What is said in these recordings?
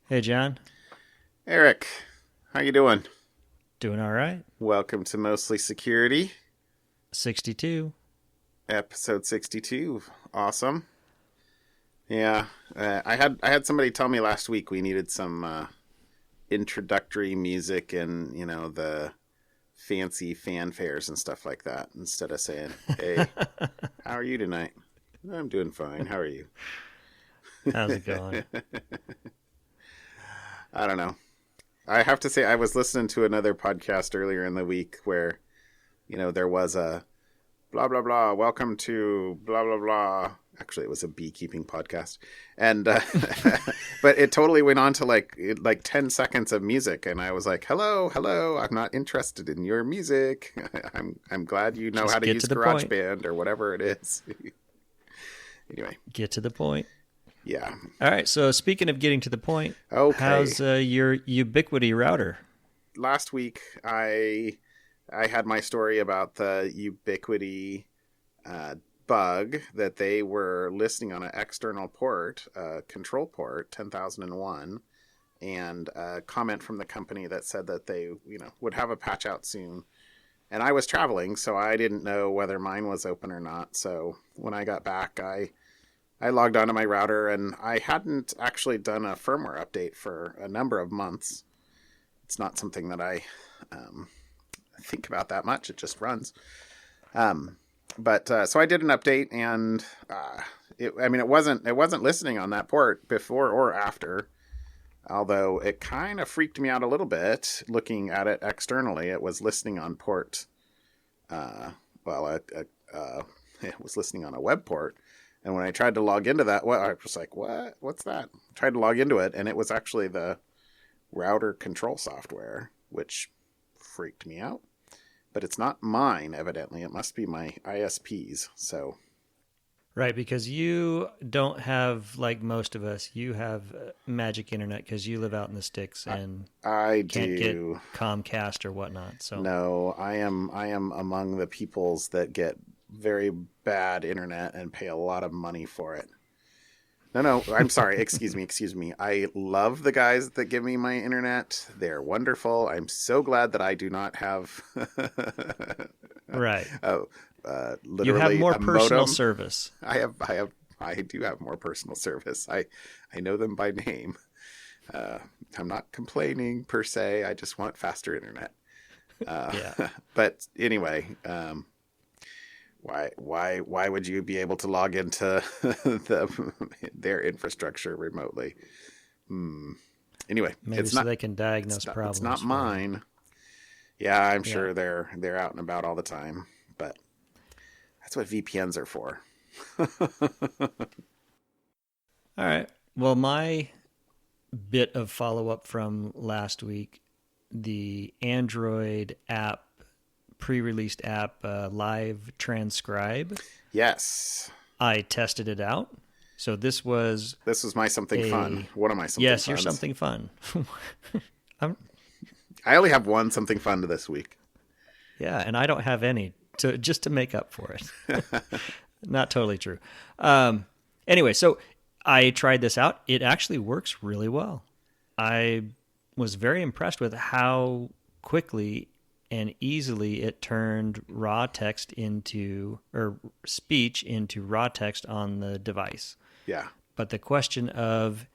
Hey, John. Eric, how you doing? Doing all right. Welcome to Mostly Security, 62. episode 62. Awesome. Yeah, I had somebody tell me last week we needed some introductory music and the fancy fanfares and stuff like that instead of saying, "Hey, how are you tonight?" I'm doing fine. How are you? How's it going? I don't know. I have to say I was listening to another podcast earlier in the week where there was a blah blah blah, welcome to blah blah blah. Actually it was a beekeeping podcast, and but it totally went on to like 10 seconds of music, and I was like, hello, I'm not interested in your music. I'm glad you know Just how to get use to the point. GarageBand or whatever it is. Anyway. Get to the point. Yeah. All right. So, speaking of getting to the point, Okay. how's your Ubiquity router? Last week I had my story about the Ubiquity bug that they were listing on an external port, control port 10,001, and a comment from the company that said that they would have a patch out soon. And I was traveling, so I didn't know whether mine was open or not. So when I got back, I logged onto my router, and I hadn't actually done a firmware update for a number of months. It's not something that I think about that much. It just runs. But so I did an update, and it wasn't listening on that port before or after. Although it kind of freaked me out a little bit looking at it externally. It was listening on port. It was listening on a web port. And when I tried to log into that, I was like, what? What's that? Tried to log into it, and it was actually the router control software, which freaked me out. But it's not mine, evidently. It must be my ISP's. So, Right, because you don't have, like most of us, you have magic internet because you live out in the sticks and I can't get do. Comcast or whatnot. So, No, I am among the peoples that get very bad internet and pay a lot of money for it. No, I'm sorry. Excuse me. I love the guys that give me my internet. They're wonderful. I'm so glad that I do not have right. uh, You have literally more a personal modem. service. I do have more personal service. I know them by name. Uh, I'm not complaining per se. I just want faster internet. Yeah. But anyway, why would you be able to log into their infrastructure remotely? Anyway, Maybe so they can diagnose it's problems not for you. mine. Yeah, I'm Yeah. sure they're out and about all the time, but that's what VPNs are for. All right. Well, my bit of follow up from last week, the Android app, pre released app, Live Transcribe, Yes, I tested it out. So this was this was my something fun. a. One of my something Yes, you're funs. something fun. I'm, I only have one something fun to this week. yeah, and I don't have any just to make up for it. Not totally true. Anyway, so I tried this out. It actually works really well. I was very impressed with how quickly and easily it turned raw text into, or speech into raw text on the device. Yeah, But the question of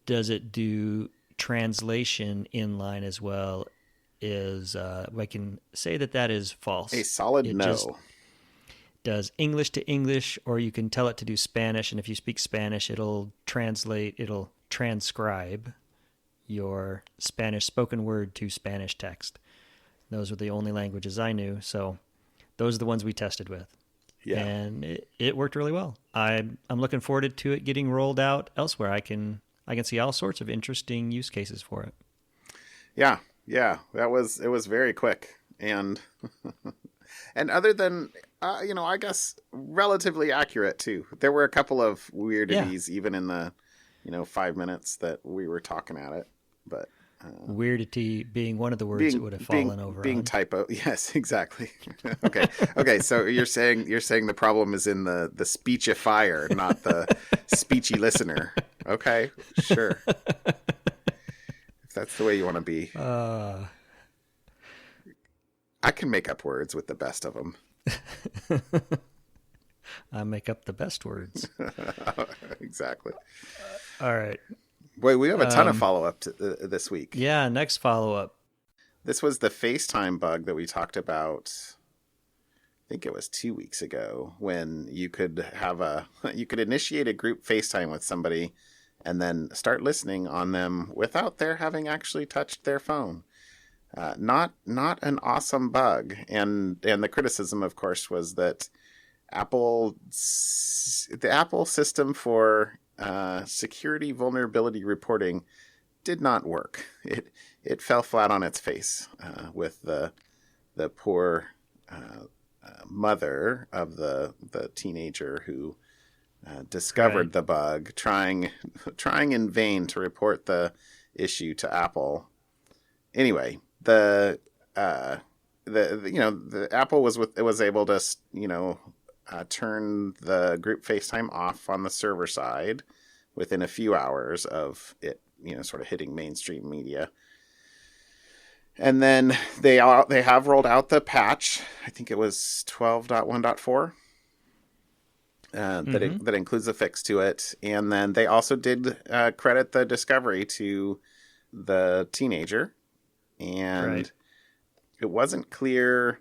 does it do translation inline as well is, I can say that is false. a solid It no. just does English to English, or you can tell it to do Spanish, and if you speak Spanish, it'll transcribe your Spanish spoken word to Spanish text. Those were the only languages I knew, so those are the ones we tested with. Yeah, And it worked really well. I'm looking forward to it getting rolled out elsewhere. I can see all sorts of interesting use cases for it. yeah. It was very quick, and and other than I guess relatively accurate too. There were a couple of Yeah, weirdities even in the 5 minutes that we were talking at it, but weirdity being one of the words it would have fallen over being on. typo. Yes, exactly. Okay. So you're saying the problem is in the speechifier, not the speechy listener. Okay, sure. That's the way you want to be. Uh, I can make up words with the best of them. I make up the best words. Exactly. All right. Boy, we have a ton of follow-up this week. Yeah, next follow-up. This was the FaceTime bug that we talked about. I think it was 2 weeks ago, when you could initiate a group FaceTime with somebody and then start listening on them without their having actually touched their phone. Not an awesome bug. And the criticism, of course, was that the Apple system for security vulnerability reporting did not work. It fell flat on its face with the poor mother of the teenager who discovered the bug, trying in vain to report the issue to Apple. Anyway, the Apple was able to turn the group FaceTime off on the server side within a few hours of it, sort of hitting mainstream media. And then they have rolled out the patch. I think it was 12.1.4 that includes a fix to it. And then they also did credit the discovery to the teenager. And it wasn't clear.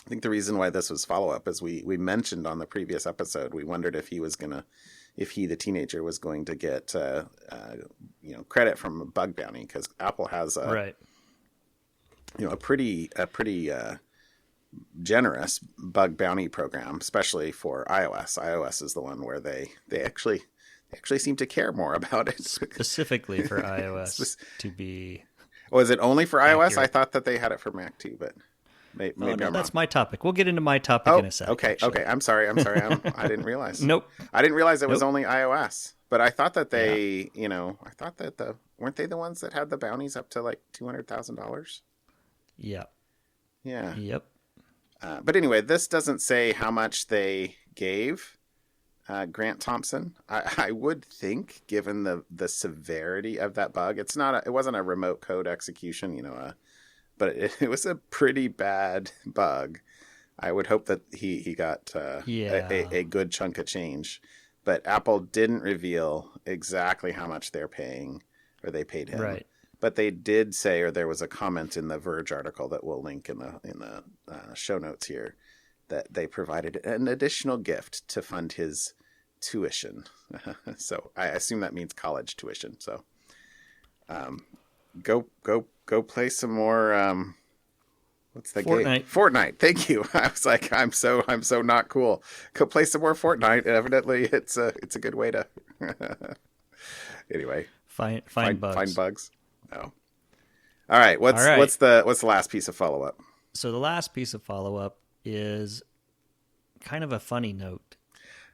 I think the reason why this was follow-up is we mentioned on the previous episode, we wondered if the teenager was going to get credit from a bug bounty, because Apple has a pretty generous bug bounty program, especially for iOS. iOS is the one where they actually seem to care more about it. Specifically for iOS to be. Was it only for iOS? Accurate. I thought that they had it for Mac too, but maybe I'm wrong. That's my topic. We'll get into my topic in a second. Okay. I'm sorry. I didn't realize. Nope. I didn't realize it was only iOS. But I thought that weren't they the ones that had the bounties up to like $200,000? Yeah. Yeah. Yep. But anyway, this doesn't say how much they gave Grant Thompson. I would think, given the severity of that bug, it wasn't a remote code execution, but it was a pretty bad bug. I would hope that he got a good chunk of change. But Apple didn't reveal exactly how much they're paying, or they paid him. Right. But they did say, or there was a comment in the Verge article that we'll link in the show notes here, that they provided an additional gift to fund his tuition. So I assume that means college tuition. So go play some more. What's the game? Fortnite. Thank you. I was like, I'm so not cool. Go play some more Fortnite. Evidently, it's a good way to. Anyway, find bugs. Find bugs. No. All right. What's the last piece of follow up? So the last piece of follow up is kind of a funny note.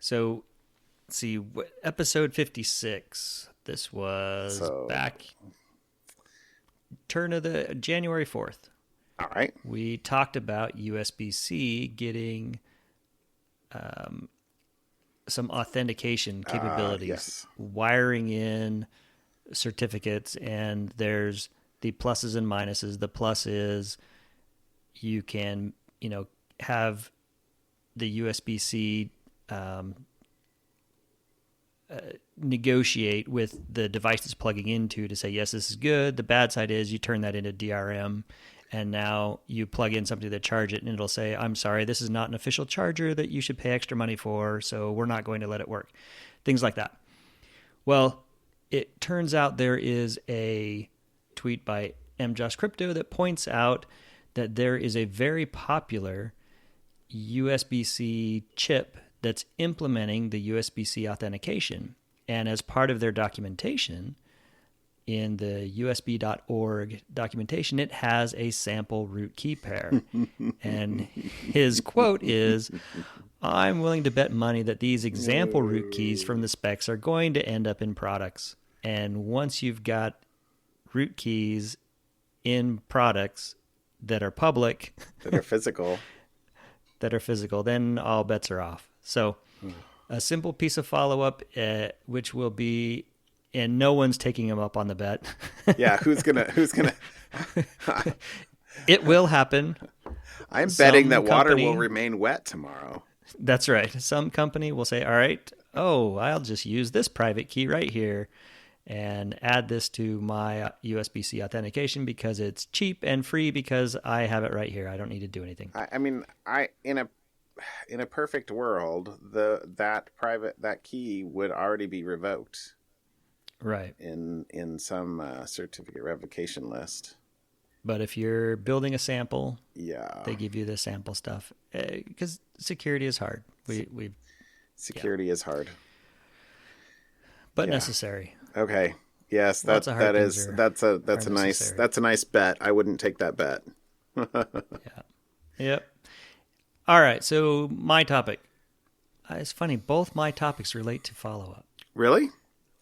So, let's see, episode 56. This was back turn of the January 4th. All right. We talked about USB-C getting some authentication capabilities, yes. Wiring in certificates, and there's the pluses and minuses. The plus is you can, have the USB-C negotiate with the device it's plugging into to say, yes, this is good. The bad side is you turn that into DRM, and now you plug in something to charge it, and it'll say, I'm sorry, this is not an official charger that you should pay extra money for, so we're not going to let it work. Things like that. Well, it turns out there is a tweet by MJosh Crypto that points out that there is a very popular USB-C chip that's implementing the USB-C authentication. And as part of their documentation, in the USB.org documentation, it has a sample root key pair. And his quote is, I'm willing to bet money that these example root keys from the specs are going to end up in products. And once you've got root keys in products that are public, that are physical, then all bets are off. So a simple piece of follow-up, which will be and no one's taking him up on the bet. Yeah, who's gonna? It will happen. I'm betting Some that water company- will remain wet tomorrow. That's right. Some company will say, all right, I'll just use this private key right here and add this to my USB-C authentication because it's cheap and free because I have it right here. I don't need to do anything. I mean, in a perfect world, that key would already be revoked. Right. In some certificate revocation list. But if you're building a sample, yeah, they give you the sample stuff because security is hard. Security is hard, but necessary. Okay. Yes, that's a nice bet. I wouldn't take that bet. Yeah. Yep. All right. So my topic. It's funny. Both my topics relate to follow-up. Really?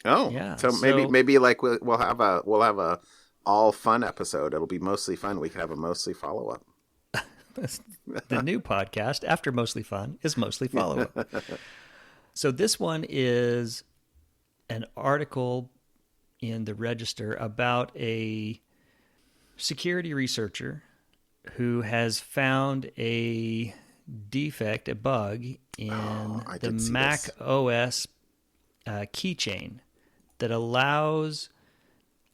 Oh, yeah. So maybe like we'll have a all fun episode. It'll be mostly fun. We could have a mostly follow up. The new podcast after Mostly Fun is Mostly Follow Up. So this one is an article in the Register about a security researcher who has found a defect, a bug in the Mac OS keychain that allows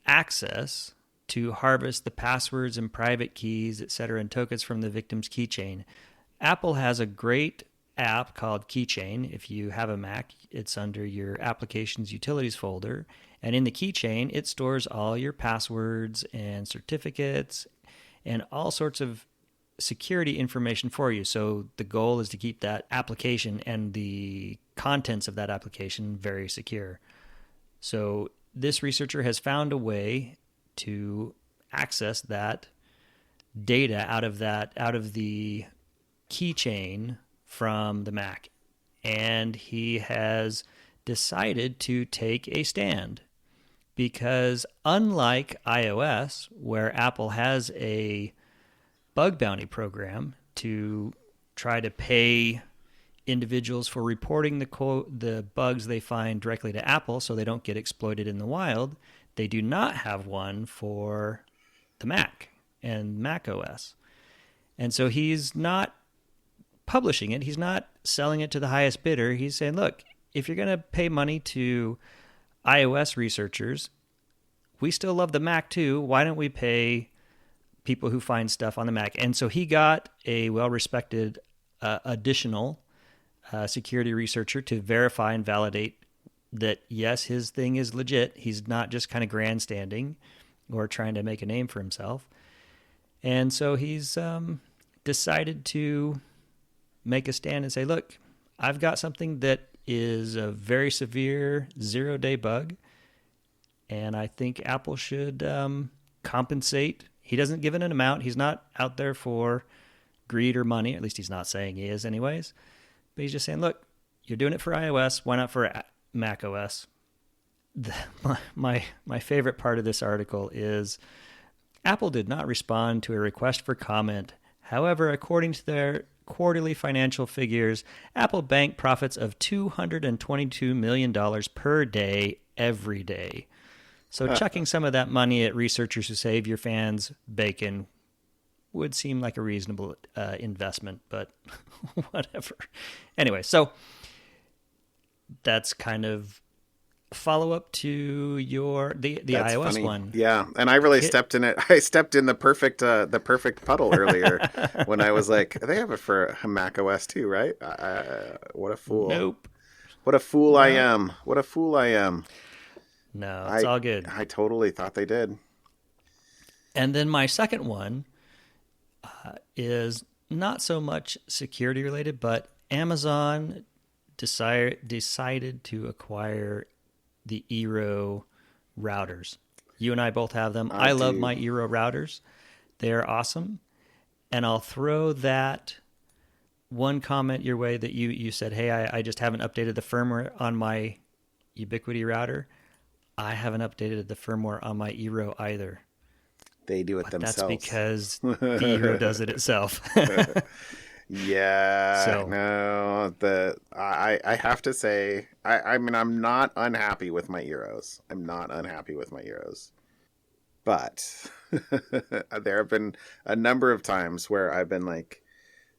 access to harvest the passwords and private keys, etc., and tokens from the victim's keychain. Apple has a great app called Keychain. If you have a Mac, it's under your Applications Utilities folder. And in the keychain, it stores all your passwords and certificates and all sorts of security information for you. So the goal is to keep that application and the contents of that application very secure. So this researcher has found a way to access that data out of the keychain from the Mac. And he has decided to take a stand because unlike iOS, where Apple has a bug bounty program to try to pay individuals for reporting the bugs they find directly to Apple so they don't get exploited in the wild, they do not have one for the Mac and Mac OS. And so he's not publishing it. He's not selling it to the highest bidder. He's saying, look, if you're going to pay money to iOS researchers, we still love the Mac too. Why don't we pay people who find stuff on the Mac? And so he got a well-respected additional security researcher to verify and validate that, yes, his thing is legit. He's not just kind of grandstanding or trying to make a name for himself. And so he's decided to make a stand and say, look, I've got something that is a very severe 0-day bug, and I think Apple should compensate. He doesn't give it an amount. He's not out there for greed or money. At least he's not saying he is anyways. But he's just saying, look, you're doing it for iOS. Why not for Mac OS? My favorite part of this article is Apple did not respond to a request for comment. However, according to their quarterly financial figures, Apple banked profits of $222 million per day, every day. So chucking some of that money at researchers who save your fans bacon would seem like a reasonable investment, but whatever. Anyway, so that's kind of follow-up to the iOS funny. one. Yeah, and I really stepped in it. I stepped in the perfect puddle earlier when I was like, they have it for Mac OS too, right? What a fool. Nope. What a fool I am. What a fool I am. No, it's all good. I totally thought they did. And then my second one is not so much security related, but Amazon decided to acquire the Eero routers. You and I both have them. I love my Eero routers. They're awesome. And I'll throw that one comment your way that you said, hey, I just haven't updated the firmware on my Ubiquiti router. I haven't updated the firmware on my Eero either. They do it themselves. That's because the Eero does it itself. Yeah, So, no, I have to say, I mean, I'm not unhappy with my Eros. I'm not unhappy with my Eros. But there have been a number of times where I've been like,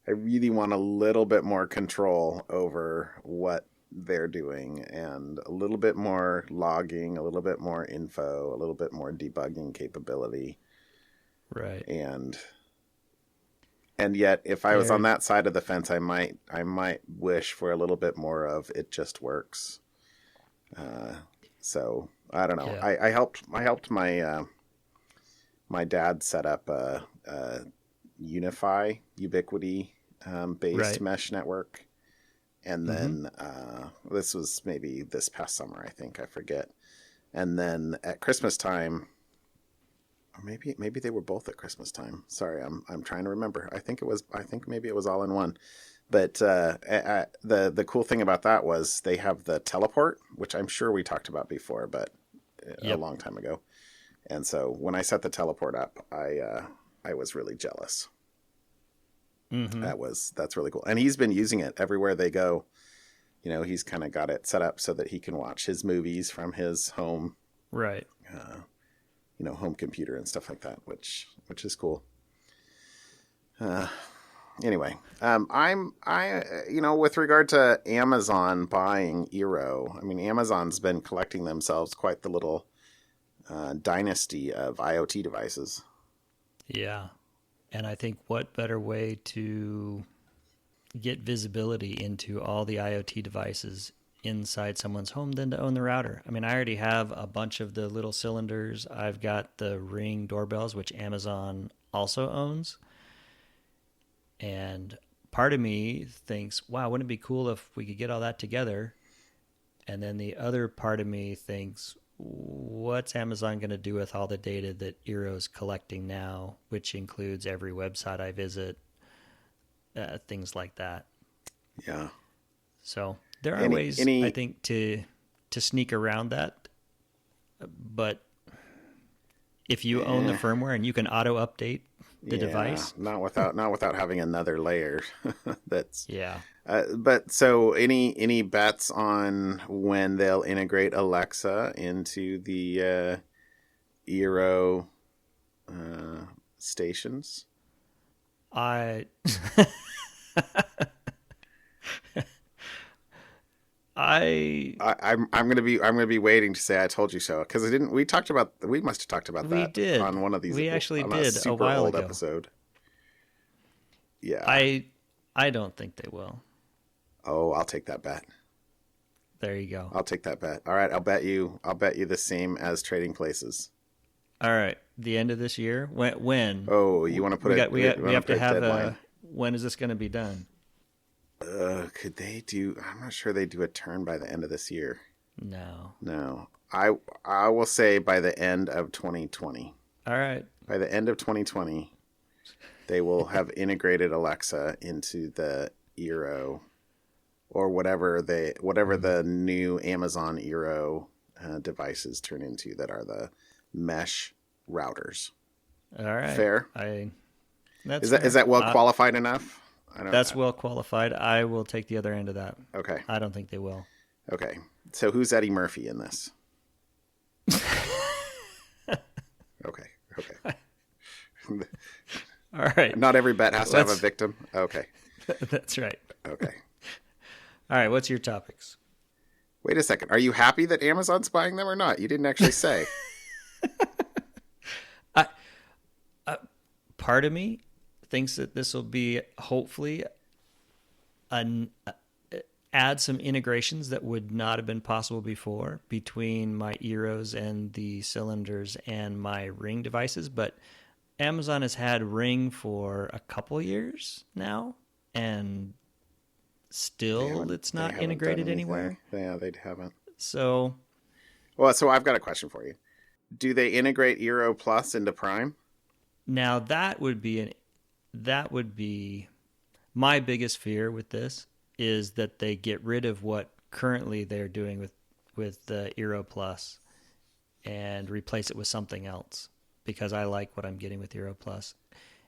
I really want a little bit more control over what they're doing and a little bit more logging, a little bit more info, a little bit more debugging capability. right. And yet if I was on There, that side of the fence, I might wish for a little bit more of it just works. Uh, so I don't know. yeah. I helped my dad set up a Unify Ubiquity based Right. mesh network, and Mm-hmm. then this was maybe this past summer, I think, I forget. And then at Christmas time, or maybe they were both at Christmas time. Sorry, I'm trying to remember. I think maybe it was all in one. But the cool thing about that was they have the teleport, which I'm sure we talked about before, but a Yep. long time ago. And so when I set the teleport up, I was really jealous. Mm-hmm. That's really cool. And he's been using it everywhere they go. You know, he's kind of got it set up so that he can watch his movies from his home, Right. uh, home computer and stuff like that, which is cool. Uh, anyway, with regard to Amazon buying Eero, I mean, Amazon's been collecting themselves quite the little dynasty of IoT devices. Yeah. And I think what better way to get visibility into all the IoT devices inside someone's home than to own the router. I mean, I already have a bunch of the little cylinders. I've got the Ring doorbells, which Amazon also owns. And part of me thinks, wow, wouldn't it be cool if we could get all that together? And then the other part of me thinks, what's Amazon going to do with all the data that Eero's collecting now, which includes every website I visit, things like that. Yeah. So there are Any ways, I any think, to sneak around that. But if you own the eh, firmware and you can auto update the yeah, device, not without having another layer. That's yeah. but so any bets on when they'll integrate Alexa into the Eero stations? I I I'm gonna be waiting to say I told you so because I didn't. We must have talked about we that did. on one of these We actually on a did a super while old ago. episode. Yeah. I I don't think they will. Oh, I'll take that bet. There you go. I'll take that bet. All right, I'll bet you. I'll bet you the same as Trading Places. All right. The end of this year. When? Oh, you want to put We it? got You we want to have put to a have deadline? a when is this going to be done? Could they do? I'm not sure they do a turn by the end of this year. No. No, I will say by the end of 2020. All right. By the end of 2020, they will have integrated Alexa into the Eero or whatever Mm. the new Amazon Eero devices turn into that are the mesh routers. All right. Fair? I That's Is that is fair. that well qualified enough? I don't. That's well qualified. I will take the other end of that. Okay. I don't think they will. Okay. So who's Eddie Murphy in this? Okay. Okay. All right. Not every bet has to have a Let's victim. Okay. That's right. Okay. All right, what's your topics? Wait a second. Are you happy that Amazon's buying them or not? You didn't actually say. I Part of me thinks that this will be hopefully an add some integrations that would not have been possible before between my Eros and the cylinders and my Ring devices. But Amazon has had Ring for a couple years now, and still it's They not haven't done integrated anything. anywhere. Yeah, they haven't. So Well, so I've got a question for you. Do they integrate Eero Plus into Prime? now that would be my biggest fear with this is that they get rid of what currently they're doing with the Eero Plus and replace it with something else because I like what I'm getting with Eero Plus.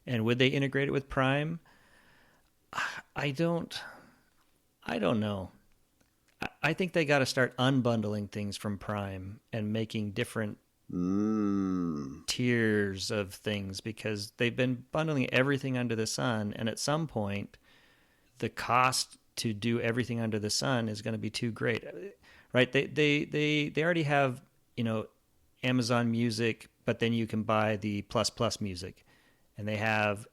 And would they integrate it with Prime? I don't know. I think they got to start unbundling things from Prime and making different tiers of things, because they've been bundling everything under the sun, and at some point the cost to do everything under the sun is going to be too great, right? They already have, Amazon Music, but then you can buy the plus music, and they have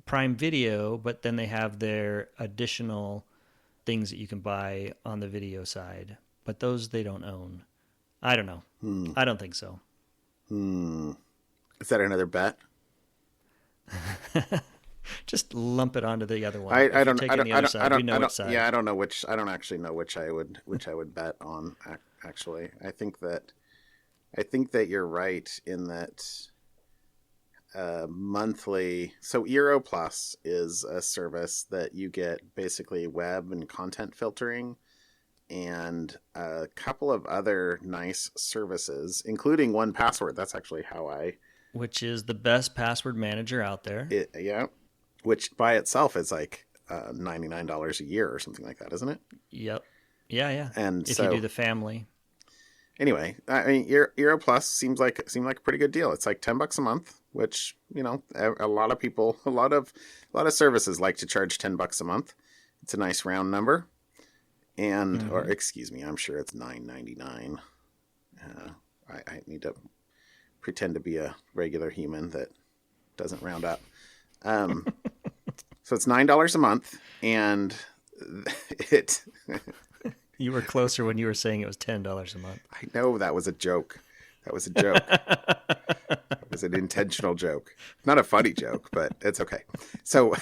Prime Video, but then they have their additional things that you can buy on the video side, but those they don't own. I don't know. I don't think so. Is that another bet? Just lump it onto the other one. I don't know which. I don't actually know which I would bet on. Actually, I think that you're right in that monthly. So Eero Plus is a service that you get basically web and content filtering, and a couple of other nice services, including 1Password. That's actually which is the best password manager out there. Which by itself is like $99 a year or something like that, isn't it? Yep. Yeah. And if you do the family. Anyway, I mean, Eero Plus seemed like a pretty good deal. It's like $10 a month, which, a lot of people, a lot of services like to charge $10 a month. It's a nice round number. And, or excuse me, I'm sure it's $9.99. I need to pretend to be a regular human that doesn't round up. So it's $9 a month, and it. You were closer when you were saying it was $10 a month. I know that was a joke. That was a joke. It was an intentional joke. Not a funny joke, but it's okay. So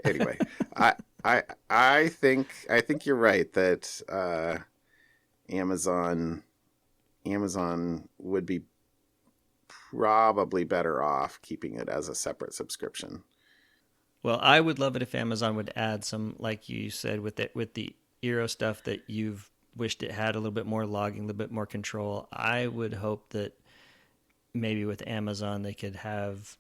anyway, I think you're right that Amazon would be probably better off keeping it as a separate subscription. Well, I would love it if Amazon would add some, like you said, with the Eero stuff that you've wished it had, a little bit more logging, a little bit more control. I would hope that maybe with Amazon they could have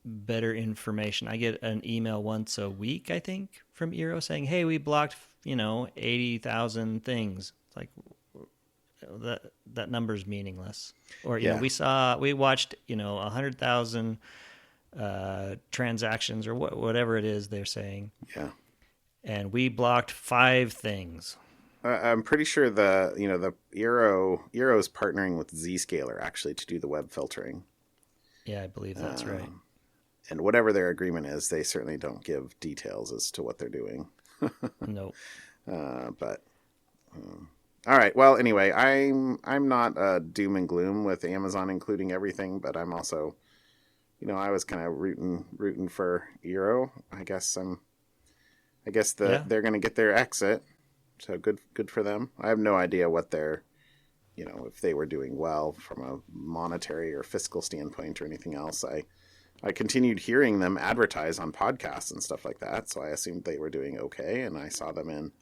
better information. I get an email once a week, I think, from Eero saying, "Hey, we blocked, 80,000 things." It's like that number's meaningless. Or we watched 100,000 transactions, or whatever it is they're saying. Yeah. And we blocked 5 things. I'm pretty sure the Eero's partnering with Zscaler actually to do the web filtering. Yeah, I believe that's right. And whatever their agreement is, they certainly don't give details as to what they're doing. Nope. But all right. Well, anyway, I'm not doom and gloom with Amazon including everything, but I'm also, I was kind of rooting for Eero. I guess they're going to get their exit. So good for them. I have no idea what they're, if they were doing well from a monetary or fiscal standpoint or anything else. I continued hearing them advertise on podcasts and stuff like that, so I assumed they were doing okay, and I saw them in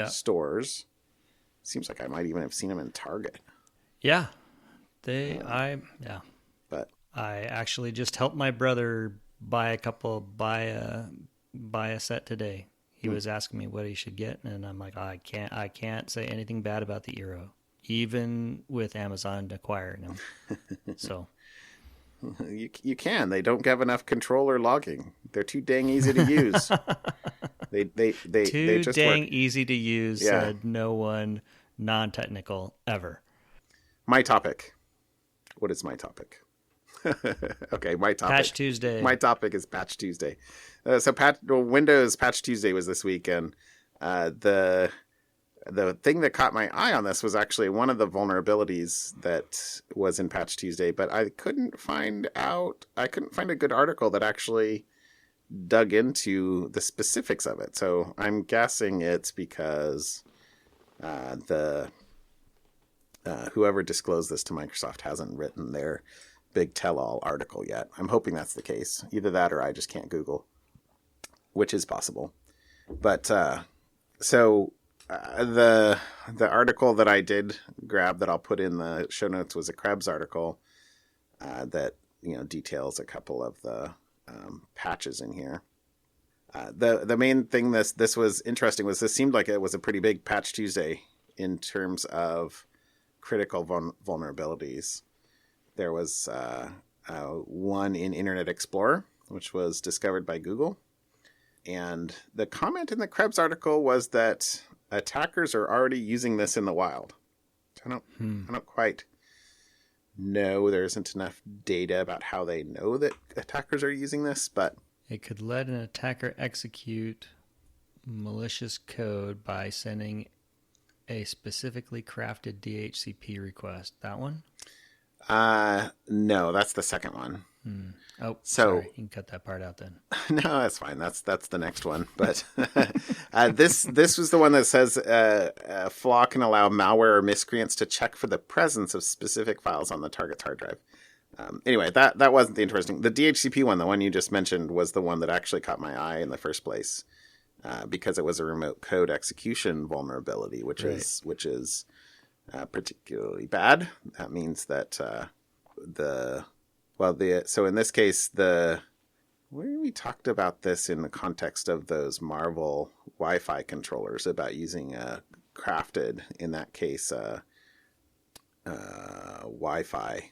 stores. Seems like I might even have seen them in Target. Yeah. But I actually just helped my brother buy a set today. He was asking me what he should get, and I'm like, I can't say anything bad about the Eero, even with Amazon acquiring them. So you can. They don't have enough control or logging. They're too dang easy to use. they just dang work. Easy to use. Yeah. Said no one non-technical ever. My topic. What is my topic? Okay, my topic. Patch Tuesday. My topic is Patch Tuesday. Windows Patch Tuesday was this week, and the thing that caught my eye on this was actually one of the vulnerabilities that was in Patch Tuesday, but I couldn't find a good article that actually dug into the specifics of it. So I'm guessing it's because whoever disclosed this to Microsoft hasn't written their big tell-all article yet. I'm hoping that's the case. Either that or I just can't Google, which is possible. But the article that I did grab that I'll put in the show notes was a Krebs article that details a couple of patches in here. The main thing this was interesting was this seemed like it was a pretty big Patch Tuesday in terms of critical vulnerabilities. There was one in Internet Explorer, which was discovered by Google. And the comment in the Krebs article was that attackers are already using this in the wild. I don't quite know. There isn't enough data about how they know that attackers are using this, but it could let an attacker execute malicious code by sending a specifically crafted DHCP request. That one? No, that's the second one. Oh, so sorry. You can cut that part out then. No, that's fine. That's the next one. But this was the one that says a flaw can allow malware or miscreants to check for the presence of specific files on the target's hard drive. Anyway, that wasn't the interesting. The DHCP one, the one you just mentioned, was the one that actually caught my eye in the first place because it was a remote code execution vulnerability, which is particularly bad. That means that so in this case, we talked about this in the context of those Marvel Wi-Fi controllers about using a crafted, in that case, Wi-Fi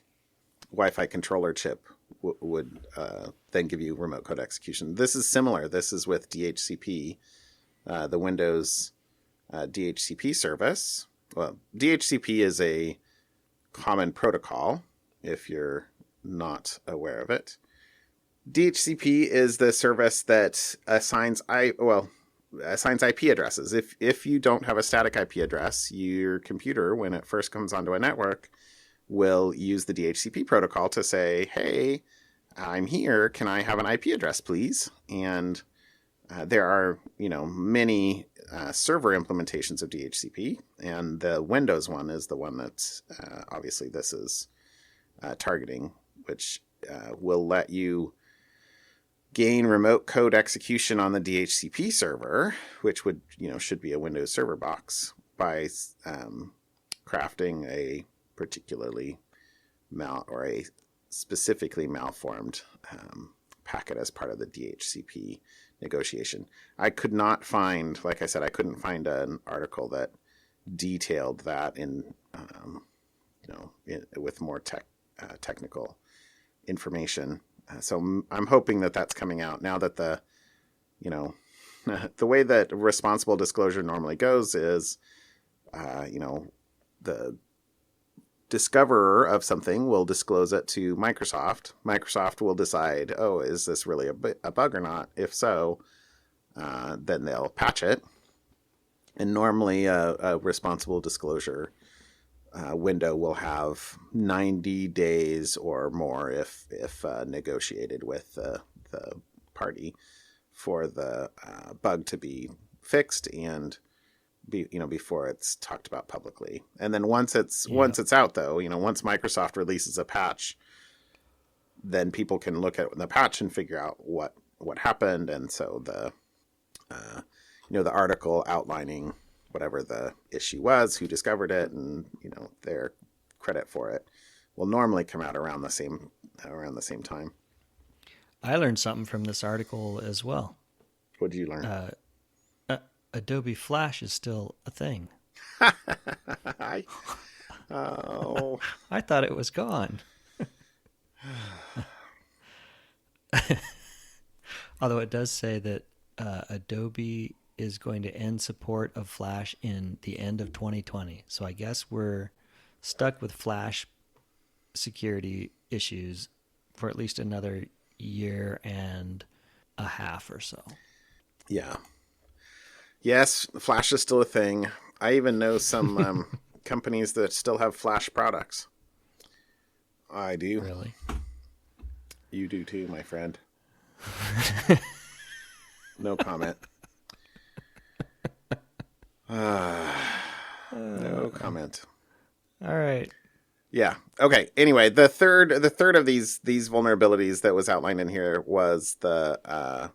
controller chip would then give you remote code execution. This is similar. This is with DHCP, the Windows DHCP service. Well, DHCP is a common protocol, if you're not aware of it. DHCP is the service that assigns IP addresses. If you don't have a static IP address, your computer, when it first comes onto a network, will use the DHCP protocol to say, hey, I'm here. Can I have an IP address, please? And there are, many server implementations of DHCP, and the Windows one is the one that's obviously this is targeting, which will let you gain remote code execution on the DHCP server, which would, should be a Windows server box, by crafting a particularly or a specifically malformed packet as part of the DHCP negotiation. I could not find, like I said, I couldn't find an article that detailed that in, with more technical information. So I'm hoping that that's coming out now that the way that responsible disclosure normally goes is, the discoverer of something will disclose it to Microsoft. Microsoft will decide, is this really a bug or not? If so, then they'll patch it. And normally a responsible disclosure window will have 90 days or more if negotiated with the party for the bug to be fixed and before it's talked about publicly. And then once it's out, though, once Microsoft releases a patch, then people can look at the patch and figure out what happened. And so the article outlining whatever the issue was, who discovered it, and their credit for it will normally come out around the same time. I learned something from this article as well. What did you learn? Adobe Flash is still a thing. I thought it was gone. Although it does say that Adobe is going to end support of Flash in the end of 2020. So I guess we're stuck with Flash security issues for at least another year and a half or so. Yeah. Yes, Flash is still a thing. I even know some companies that still have Flash products. I do. Really? You do too, my friend. No comment. No comment. All right. Yeah. Okay. Anyway, the third of these vulnerabilities that was outlined in here was the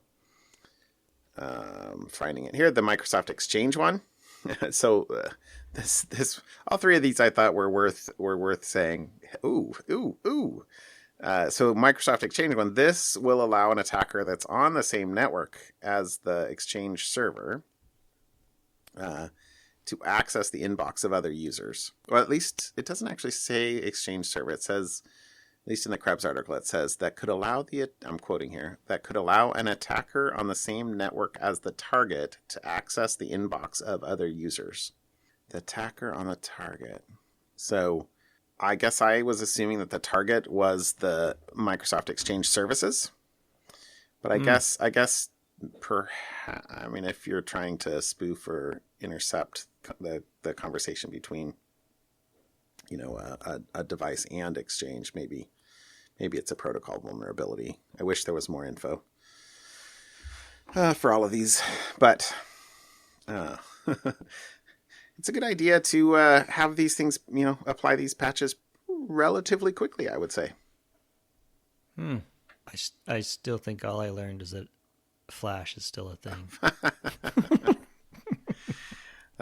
finding it here, the Microsoft Exchange one. So this all three of these I thought were worth saying. Ooh. So Microsoft Exchange one, this will allow an attacker that's on the same network as the Exchange server to access the inbox of other users. Well, at least it doesn't actually say Exchange server. It says, at least in the Krebs article, it says that could allow I'm quoting here, that could allow an attacker on the same network as the target to access the inbox of other users. The attacker on the target. So I guess I was assuming that the target was the Microsoft Exchange services. But I guess, I mean, if you're trying to spoof or intercept the conversation between, a device and Exchange, maybe it's a protocol vulnerability. I wish there was more info for all of these, but it's a good idea to have these things, apply these patches relatively quickly, I would say. I still think all I learned is that Flash is still a thing.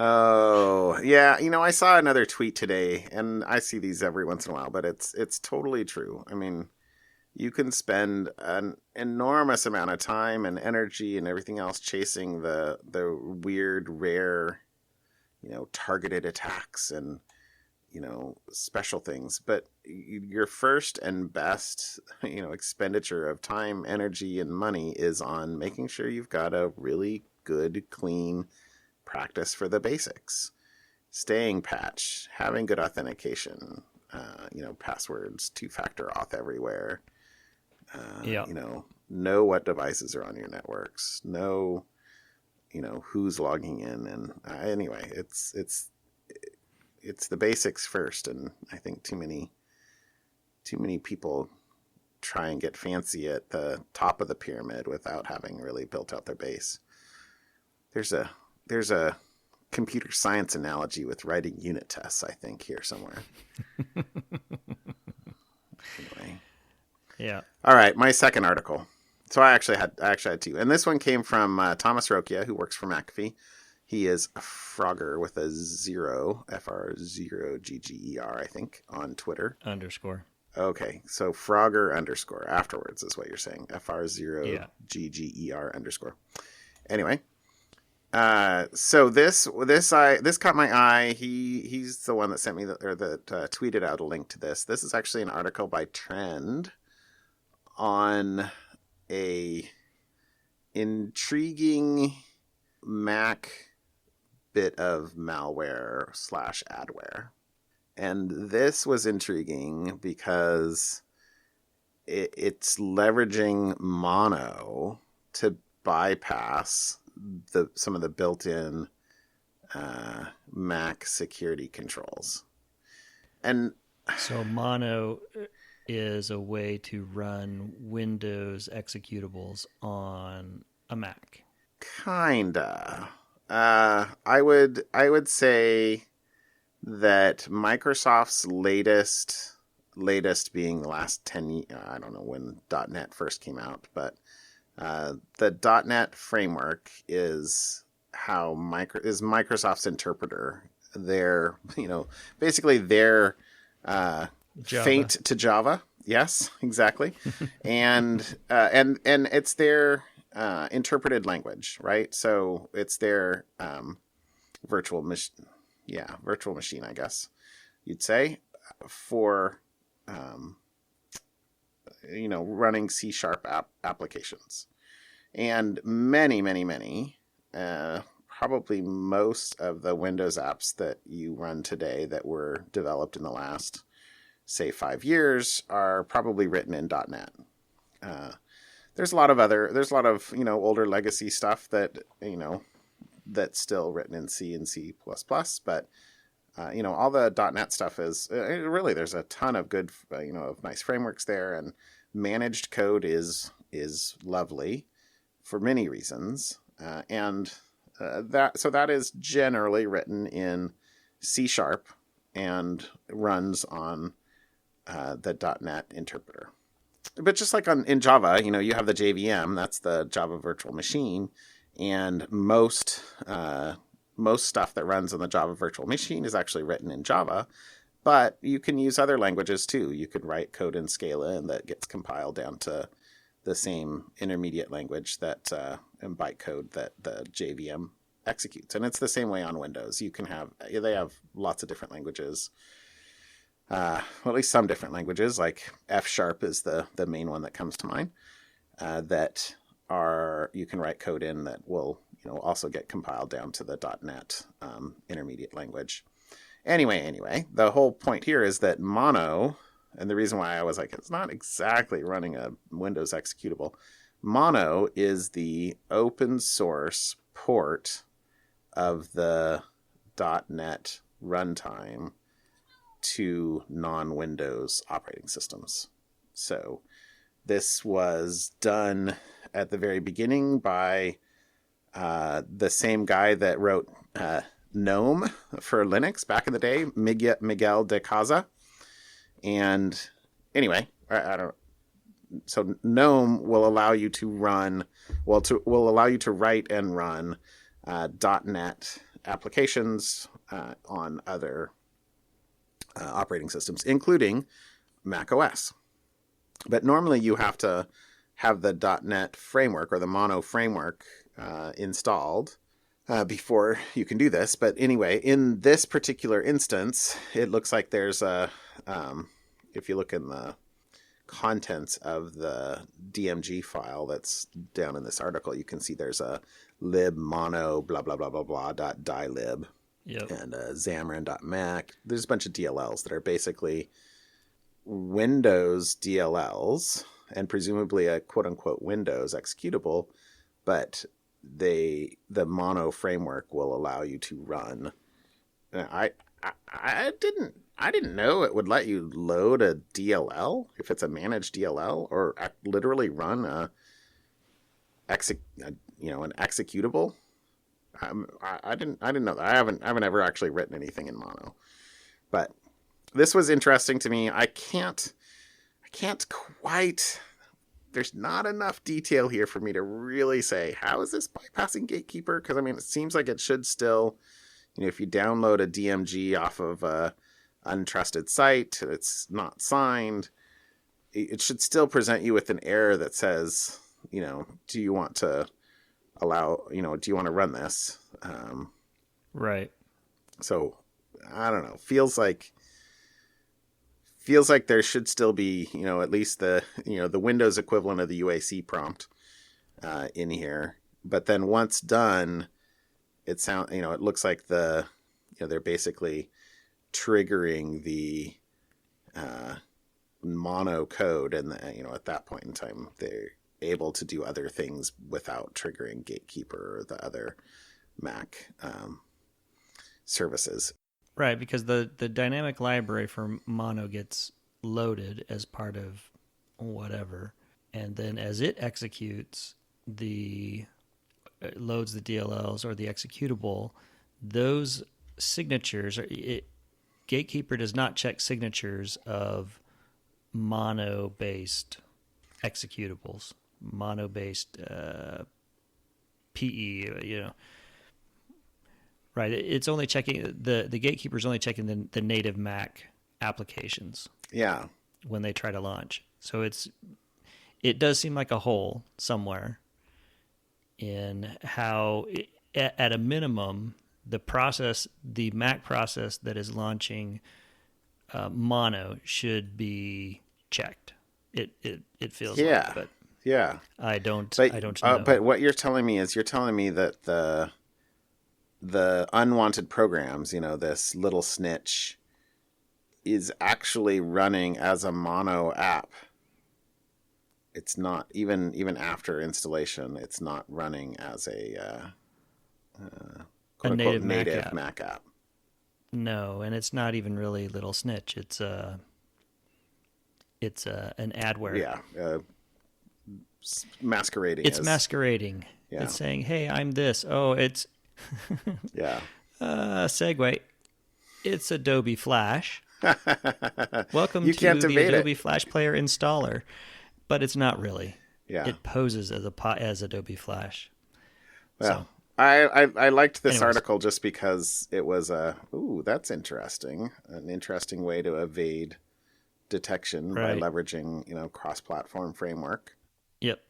Oh, yeah. I saw another tweet today, and I see these every once in a while, but it's totally true. I mean, you can spend an enormous amount of time and energy and everything else chasing the weird, rare, targeted attacks and, special things. But your first and best, expenditure of time, energy, and money is on making sure you've got a really good, clean practice for the basics. Staying patch, having good authentication, passwords, two-factor auth everywhere. Know what devices are on your networks. Know, who's logging in. And anyway, it's the basics first. And I think too many people try and get fancy at the top of the pyramid without having really built out their base. There's a computer science analogy with writing unit tests, I think, here somewhere. Anyway. Yeah. All right, my second article. So I actually had two, and this one came from Thomas Rokia, who works for McAfee. He is a Frogger with a 0, F-R-0-G-G-E-R, I think, on Twitter. _ Okay, so Frogger _ afterwards is what you're saying. F-R-0-G-G-E-R _ Anyway. So this caught my eye. He's the one that sent me that tweeted out a link to this. This is actually an article by Trend on a intriguing Mac bit of malware / adware. And this was intriguing because it's leveraging Mono to bypass some of the built-in Mac security controls. And so Mono is a way to run Windows executables on a Mac. Kinda. I would say that Microsoft's latest being the last 10 years, I don't know when .NET first came out, but the .NET framework is Microsoft's interpreter. Their, basically their feint to Java. Yes, exactly. and it's their interpreted language, right? So it's their virtual machine, I guess you'd say, for running C# applications. And many, probably most of the Windows apps that you run today that were developed in the last, say, 5 years are probably written in .NET. There's a lot of older legacy stuff that, that's still written in C and C++, but all the .NET stuff is really, there's a ton of good, of nice frameworks there, and managed code is lovely for many reasons. That is generally written in C# and runs on the .NET interpreter. But just like in Java, you have the JVM, that's the Java Virtual Machine, and most stuff that runs on the Java Virtual Machine is actually written in Java, But you can use other languages too. You could write code in Scala, and that gets compiled down to the same intermediate language that and bytecode that the JVM executes. And it's the same way on Windows. They have lots of different languages. Well, at least some different languages, like F# is the main one that comes to mind. That you can write code in that will also get compiled down to the .NET intermediate language. Anyway, the whole point here is that Mono, and the reason why I was like, it's not exactly running a Windows executable. Mono is the open source port of the .NET runtime to non-Windows operating systems. So this was done at the very beginning by the same guy that wrote GNOME for Linux back in the day, Miguel de Casa. And anyway, so GNOME will allow you to write and run .NET applications on other operating systems, including Mac OS. But normally you have to have the .NET framework or the Mono framework installed before you can do this. But anyway, in this particular instance, it looks like there's if you look in the contents of the DMG file that's down in this article, you can see there's a libmono blah blah blah blah blah .dylib. Yep. And Xamarin.Mac. There's a bunch of DLLs that are basically Windows DLLs and presumably a quote-unquote Windows executable, but the Mono framework will allow you to run. I didn't know it would let you load a DLL if it's a managed DLL, or literally run an executable. I didn't know that. I haven't ever actually written anything in Mono, but this was interesting to me. I can't quite. There's not enough detail here for me to really say how is this bypassing Gatekeeper, because it seems like it should still, if you download a DMG off of a untrusted site, it's not signed, it should still present you with an error that says, do you want to allow, do you want to run this? Right. So I don't know. Feels like there should still be, at least the Windows equivalent of the UAC prompt in here. But then once done, it looks like they're basically triggering the Mono code, and at that point in time, they're able to do other things without triggering Gatekeeper or the other Mac services. Right, because the dynamic library for Mono gets loaded as part of whatever, and then as it executes, loads the DLLs or the executable, those signatures, Gatekeeper does not check signatures of Mono-based executables, Mono-based PE, Right, it's only checking the Gatekeeper is only checking the native Mac applications. Yeah, when they try to launch. So it does seem like a hole somewhere in how, at a minimum, the Mac process that is launching Mono should be checked. It feels like, but yeah, I don't know. But what you're telling me that the unwanted programs, this little snitch, is actually running as a Mono app. It's not even after installation. It's not running as a native Mac app. No, and it's not even really little snitch. It's an adware. Yeah, masquerading. It's masquerading. Yeah. It's saying, "Hey, I'm this." Oh, it's yeah. Segue. It's Adobe Flash. Welcome you to the Adobe Flash Player installer, but it's not really. Yeah. It poses as Adobe Flash. Well, I liked this Anyways. article just because it was that's interesting. An interesting way to evade detection by Right. leveraging, cross-platform framework. Yep.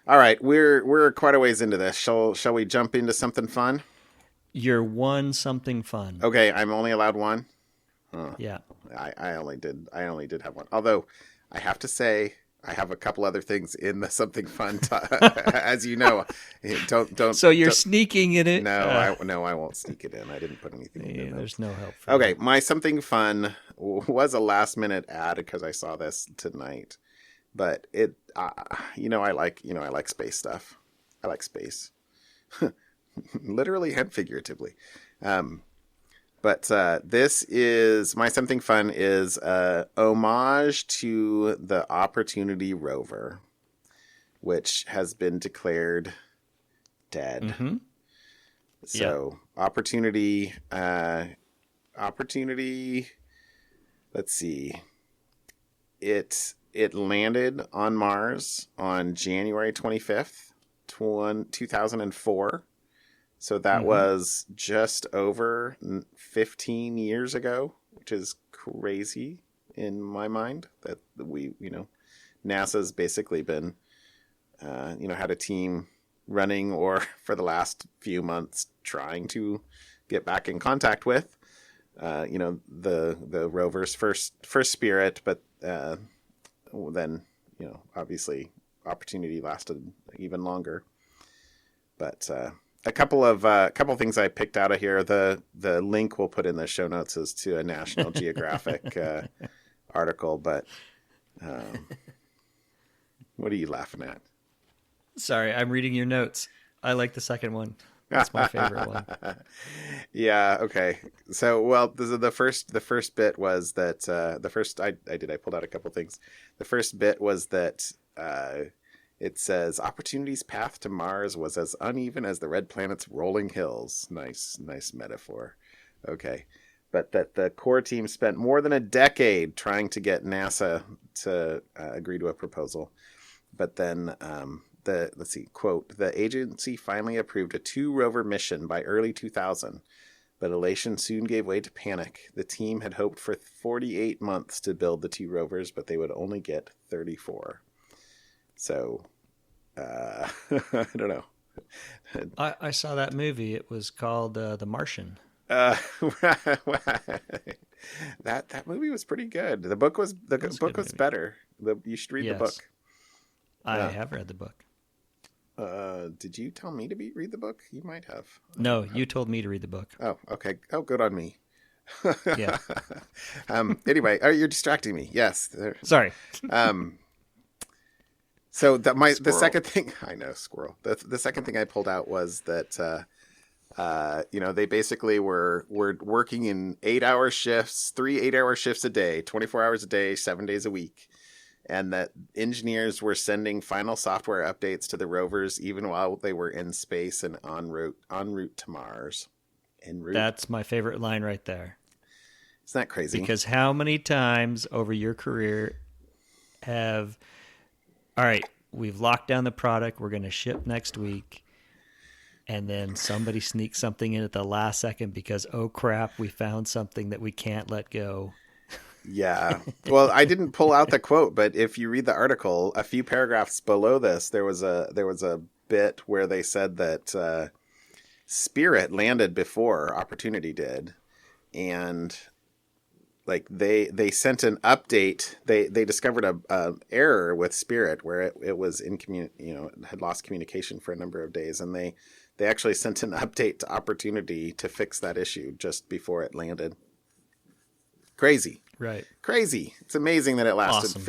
All right, we're quite a ways into this. Shall we jump into something fun? You're one something fun. Okay, I'm only allowed one. Oh, Yeah. I only did have one. Although I have to say I have a couple other things in the something fun. As you know, So you're don't sneaking in it. no, I won't sneak it in. I didn't put anything in Yeah, the there's notes. no help for Okay, that. my something fun was a last minute ad because I saw this tonight. But I like space stuff. I like space, literally and figuratively. Um, but this is my something fun is homage to the Opportunity rover, which has been declared dead. Mm-hmm. So Opportunity. Let's see. It landed on Mars on January 25th, 2004. So that Mm-hmm. was just over 15 years ago, which is crazy in my mind that NASA's basically been, had a team running or for the last few months trying to get back in contact with, the rover's first Spirit, but then, obviously Opportunity lasted even longer. But a couple things I picked out of here. The link we'll put in the show notes is to a National Geographic article. But what are you laughing at? Sorry, I'm reading your notes. I like the second one. That's my favorite one. Yeah. Okay. So, well, the first bit was that I pulled out a couple things. The first bit was that it says Opportunity's path to Mars was as uneven as the red planet's rolling hills. Nice metaphor. Okay. But that the core team spent more than a decade trying to get NASA to agree to a proposal. But then let's see, quote, the agency finally approved a 2-rover mission by early 2000, but elation soon gave way to panic. The team had hoped for 48 months to build the 2 rovers, but they would only get 34. So, I don't know. I saw that movie. It was called The Martian. Uh, that movie was pretty good. The book was Movie. better. You should read the Yes. book. I Yeah. have read the book. Did you tell me to read the book? You might have. No, you told me to read the book. Oh, okay. Oh, good on me. Yeah. Anyway, you're distracting me. Yes. Sorry. So the Squirrel. second thing I know, squirrel. The second thing I pulled out was that they basically were working in 8-hour shifts, 3 8-hour shifts a day, 24 hours a day, 7 days a week. And that engineers were sending final software updates to the rovers even while they were in space and en route to Mars. En route. That's my favorite line right there. Isn't that crazy? Because how many times over your career all right, we've locked down the product, we're going to ship next week, and then somebody sneaks something in at the last second because, oh crap, we found something that we can't let go. Yeah. Well, I didn't pull out the quote, but if you read the article, a few paragraphs below this, there was a bit where they said that Spirit landed before Opportunity did, and like they sent an update. They discovered a error with Spirit where it was had lost communication for a number of days, and they actually sent an update to Opportunity to fix that issue just before it landed. Crazy. Right. Crazy. It's amazing that it lasted Awesome.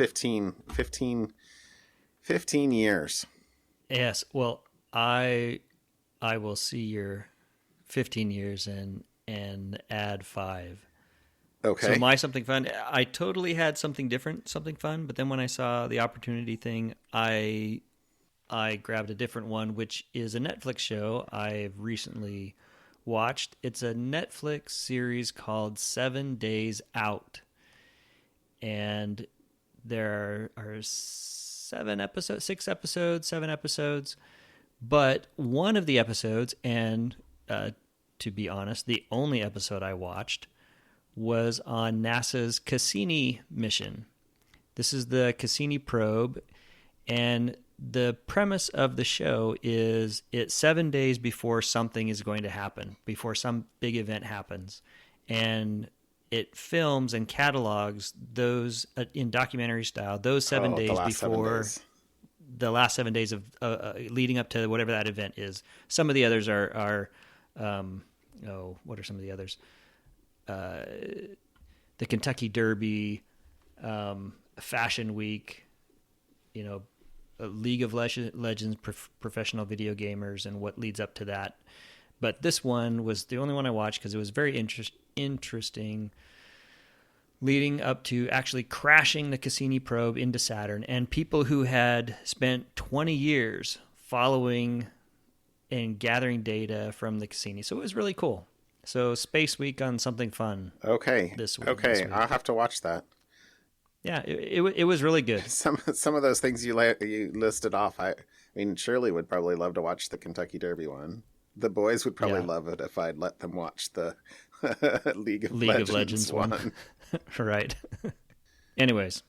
15 years. Yes. Well, I will see your 15 years and add 5. Okay. So my something fun, I totally had something different, something fun, but then when I saw the Opportunity thing, I grabbed a different one, which is a Netflix show I've recently watched. It's a Netflix series called 7 Days Out. And there are 7 episodes, But one of the episodes, and to be honest, the only episode I watched, was on NASA's Cassini mission. This is the Cassini probe, and the premise of the show is it's 7 days before something is going to happen, before some big event happens. And it films and catalogs those in documentary style, those 7 days before the last 7 days of leading up to whatever that event is. Some of the others are what are some of the others? The Kentucky Derby, Fashion Week, a League of Legends, professional video gamers, and what leads up to that. But this one was the only one I watched because it was very interesting, leading up to actually crashing the Cassini probe into Saturn, and people who had spent 20 years following and gathering data from the Cassini. So it was really cool. So Space Week on something fun. Okay. This week. I'll have to watch that. Yeah, it was really good. Some of those things you listed off, I mean, Shirley would probably love to watch the Kentucky Derby one. The boys would probably love it if I'd let them watch the League of Legends one. Right. Anyways.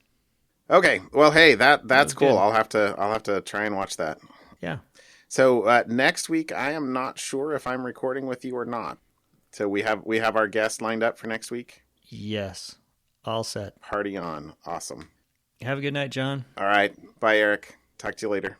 Okay. Well, hey, that's cool. Good. I'll have to try and watch that. Yeah. So next week, I am not sure if I'm recording with you or not. So we have our guest lined up for next week. Yes. All set. Party on. Awesome. Have a good night, John. All right. Bye, Eric. Talk to you later.